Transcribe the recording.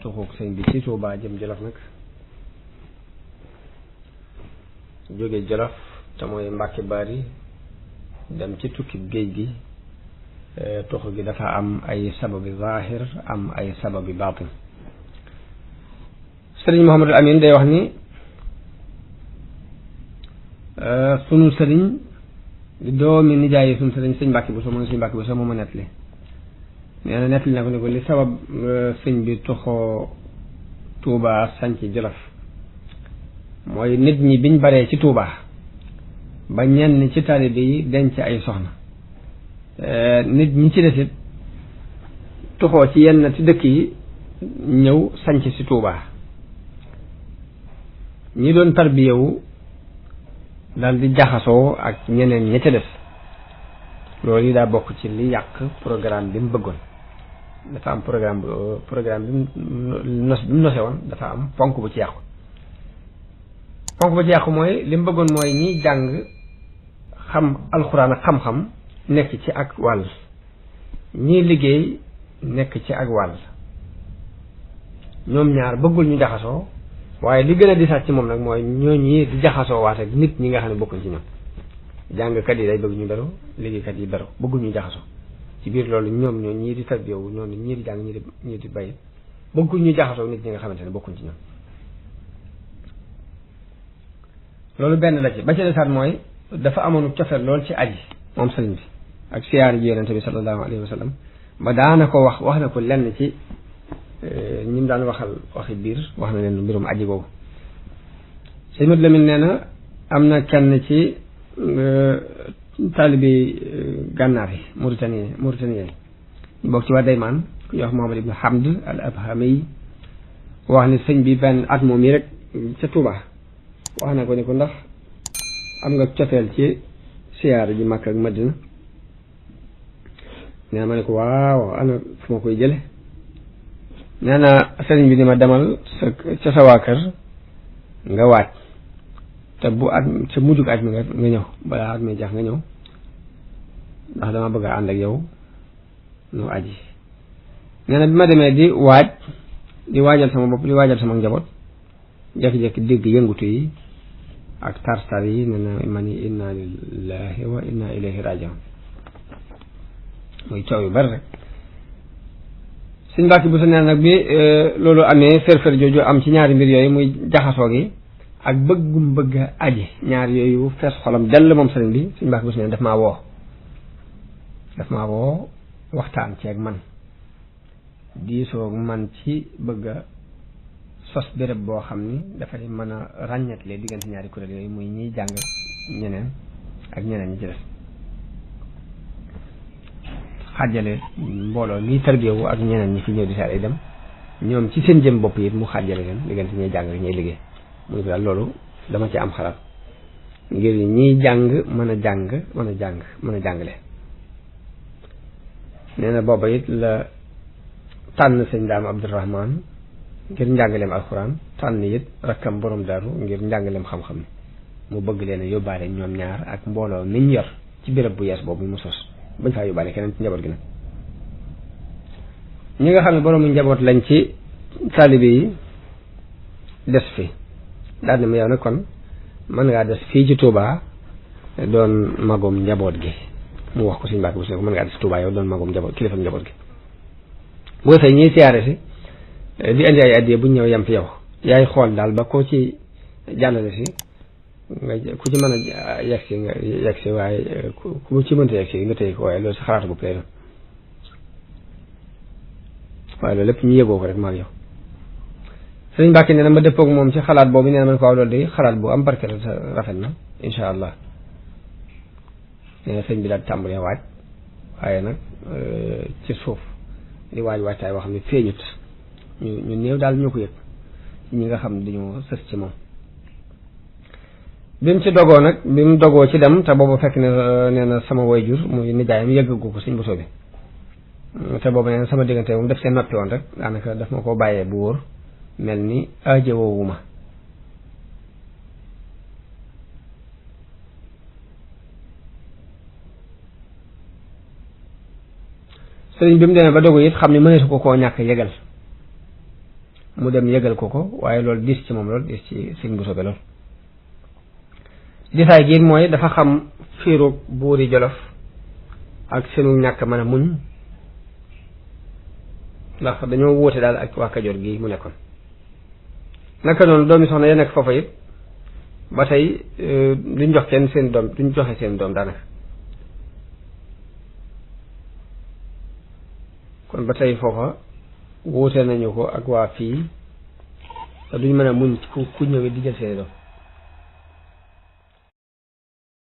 tuxuk sëñ bi ci Touba jëm Jolof nag jóge Jolof te mooy Mbàkke Bari dem ci tukki géej gi tuxu gi dafa am ay sababi zahir am ay sababi baatin. sëriñ Mouhamadul Amin day wax ni sunu sëriñ di doomi nijaay sunu sëriñ sëñ Mbàkke Buso mooy sëñ Mbàkke Buso moo ma nettali nee na nettali na ko ni ko li sabab sëñ bi tuxoo Touba sanc Jolof mooy nit ñi biñ baree ci Touba ba ñenn ci taalibe yi denc ay soxna nit ñi ci desit tuxoo ci yenn ci dëkk yi ñëw sanc ci Touba ñi doon tarbiyewu daal di jaxasoo ak ñeneen ña ca des loolu yi daa bokk ci li yàq programme bi mu bëggoon. dafa am programme bi mu nose woon dafa am ponk bu ci yàqu. ponk bu ci yàqu mooy li mu bëggoon mooy ñiy jàng xam alxuraan ak xam-xam nekk ci ak wàll ñiy liggéey nekk ci ak wàll ñoom ñaar bëggul ñu jaxasoo waaye li gën a disaat ci moom nag mooy ñooñi di jaxasoo waat ak nit ñi nga xam ne bokkuñ ci ñoom jàngkat yi day bëgg ñu beru liggéeykat yi beru bëggul ñu jaxasoo ci biir loolu ñoom ñoo ñii di tarbiyewu ñoom ñii di jàng ñii di bay bëggul ñu jaxasoo nit ñi nga xamante ne bokkuñ ci ñoom. loolu benn la ci ba ci desaat mooy dafa amoon cofeel lool ci aji moom sëriñ bi ak siyaar ji yonente bi sallallahu alayhi wa sallam ba daana ko wax na ko lenn ci ñi mu daan waxal waxi biir wax na leen mbirum aji boobu. sëñ Madu Lamin nee na am na kenn ci taalibi gànnaar yi Mauritanie ñu bokk ci waa Daymaan ku ñuy wax Muhammad ibn Hamd al Abhami wax ni sëñ bi benn at moom yi rek ca Touba wax na ko ni ko ndax am nga cofeel ci siyaar ji Makka ak Madina nee na ma ne ko waaw ana fu ma koy jële nee na sëriñ bi ni ma demal ca sa waa kër nga waaj te bu at sa mujjug at mi nga ñëw balaa at mi jax nga ñëw ndax dama bëgg a ànd ak yow nu aji nee na bi ma demee di waajal sama bopp di waajal sama njaboot jékki-jékki dégg yëngutu yi ak tar-tar yi nee na ma ni inna lillahi wa inna ilayhi rajiun muy coow yu bari rek Sëñ Mbàkke Buso nee nag bi loolu amee fër-fër jooju am ci ñaari mbir yooyu muy jaxasoo gi ak bëggum bëgg a aji ñaar yooyu fees xolam dell moom sëriñ bi Sëñ Mbàkke Buso nee daf maa woo waxtaan ci ak man diisoo man ci bëgg a sos béréb boo xam ni dafay mën a ràññatle diggante ñaari kuréel yooyu muy ñiy jàng ñeneen ak ñeneen ñi ci des xàjjale mbooloo mi tarbiyewu ak ñeneen ñi fi ñëw di saar ay dem ñoom ci seen jëm bopp yi mu xàjjale leen diggante ñuy jàng ak ñuy liggéey mu ne ko daal loolu dama ci am xalaat ngir ñiy jàng mën a jàngale nee na booba it la tànn sëñ Daam Abdourahman ngir njàngaleem alxuraan tànn it rakkam borom daaru ngir njàngaleem xam-xam mu bëgg leen a yóbbaale ñoom ñaar ak mbooloo niñ yor ci béréb bu yees boobu mu sos bañ faa yóbbaale keneen ci njaboot gi nag ñi nga xam ne boroomu njaboot lañ ci taalibe yi des fi daal ne ma yow nag kon mën ngaa des fii ci Touba doon magum njaboot gi mu wax ko Sëñ Mbàkke Buso ne ko mën ngaa des Touba yow doon magum njaboot kilifa njaboot gi boo fay ñiy siyaare si di indi ay addiya bu ñëw yem fi yow yaay xool daal ba koo ci jàllale si nga ku ci mën a yegg si waaye ku ci mënta yegg si nga tëye ko waaye loolu si xalaatu bopp lay doon waaye loolu lépp ñu yëgoo ko rek maag yow Sëriñ Mbàkke nee na ma dëppoog moom ci xalaat boobu nee na man ko waaw loolu de xalaat bu am barke la rafet na insha allah nee na sëñ bi daal tàmbalee waaj waaye nag ci suuf di waajtaay boo xam ne feeñut ñu néew daal ñoo ko yëg ñi nga xam ne dañoo sës ci moom bi mu ci dogoo nag bi mu dogoo ci dem te boobu fekk ne nee na sama wayjur muy nijaayam yëggagu ko Sëñ Buso bi te boobu nee na sama diggante moom def seen noppi woon rek daanaka daf ma ko bàyyee bu wóor mel ni aajowoowu ma sëriñ bi mu demee ba dogu it xam ne mëneesu ko koo ñàkk yëgal mu dem yëgal ko waaye loolu diis ci moom lool diis ci sëñ bu sobe lool disaay gi mooy dafa xam fiiru buuri Jolof ak seenu ñàkk mën a muñ ndax dañoo wóote daal ak waa Kajoor gi mu nekkoon naka noonu doomi soxna ya nekk foofa it ba tey duñ jox kenn seen doom duñ joxe seen doom daanaka kon ba tey foofa wóote nañu ko ak waa fii te duñ mën a muñ ku ñëwee di jël seen doom